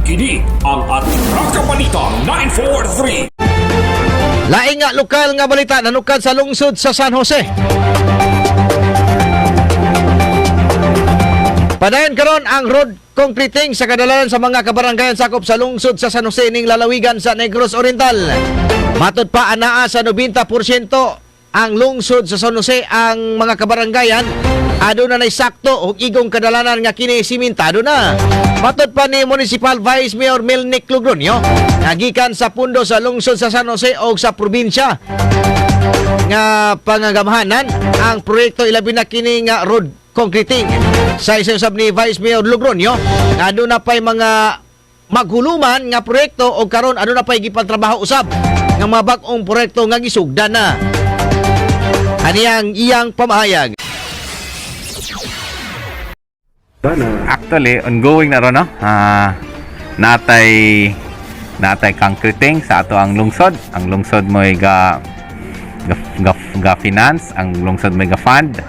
Kini ang Atraka Balita 943. Laing nga lokal nga balita nanukad sa lungsod sa San Jose. Padayon karon ang road concreting sa kadalanan sa mga kabaranggayan sakop sa lungsod sa San Jose ning lalawigan sa Negros Oriental. Matud pa anaa sa 90% ang lungsod sa San Jose ang mga kabaranggayan aduna nay sakto og igong kadalanan nga kini simentado na. Matud pa ni Municipal Vice Mayor Melnick Logronio nagikan sa pundo sa lungsod sa San Jose o sa probinsya nga pangagamahanan ang proyekto ilabi na kini nga road concreting. Sa isang ni Vice Mayor Logronio na aduna pay mga maghuluman nga proyekto o karon aduna pay gipantrabaho usab nga mga bag-ong proyekto nga gisugdan na. Aniyang iyang pamahayag. Actually, ongoing na ron, no? Natay concreting sa ato ang lungsod. Ang lungsod mo'y ga finance, ang lungsod mo'y ga fund.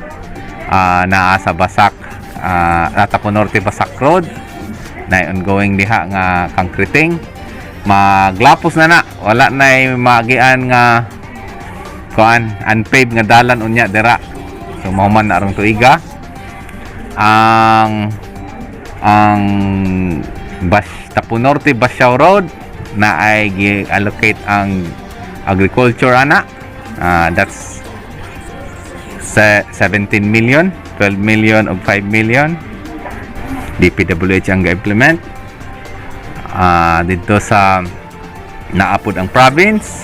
Naa sa Basak, Natapo Norte Basak Road. Na ongoing diha nga concreting. Maglapos na. Wala na magian nga unpaved nga dalan unya dira. So mahuman na arong tuiga. Ang Tapo Norte Basyaw Road na ay allocate ang agriculture ana. That's 17 million, 12 million ug 5 million. DPWH ang ga-implement. Dito sa naapod ang province,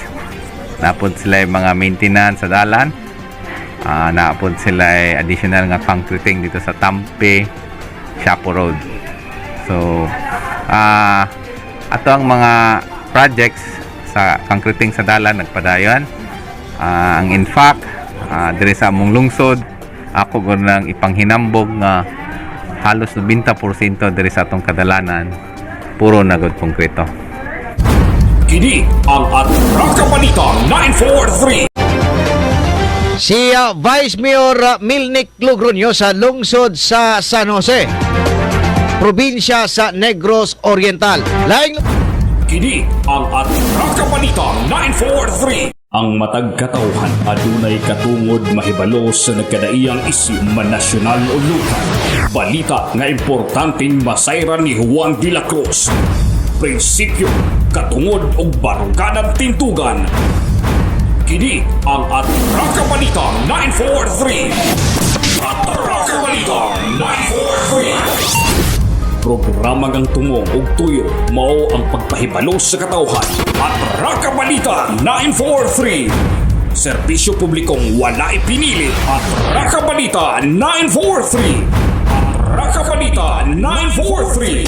naapod sila yung mga maintenance sa dalan. Naapod sila additional nga concreting dito sa Tampe, Shapo Road. So, ato ang mga projects sa concreting sa dalan nagpadayon. Ang in fact, diri sa among lungsod, ako gunang ipanghinambog nga halos 90% diri sa atong kadalanan puro na gud konkreto. Kini ang Atraka Balita 943. Si Vice Mayor Melnick Logronio sa lungsod sa San Jose, probinsya sa Negros Oriental. Laing Kini ang Atraka Balita 943. Ang matag katawhan adunay katungod mahibalo sa nagkadaiyang isyu manasyonal o lokal. Balita nga importanteng masayran ni Juan de la Cruz. Prinsipyo, katungod og baruganan tintugan. Kini ang Atraka Balita 943. Atraka Balita 943. Programa ngang tungong og tuyo mao ang pagpahibalo sa katawhan. Atraka Balita 943. Serbisyo publikong wala ipinili. Atraka Balita 943. Atraka Balita 943.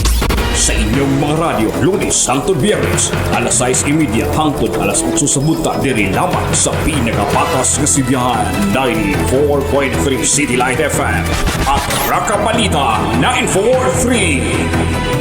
Sa inyong mga radyo, Lunes hangtod Biyernes, alas 6:30 hangtod alas 8 sa buta diri lamang sa pinakapatas nga sibiyahan 94.3 City Light FM at Atraka Balita 943.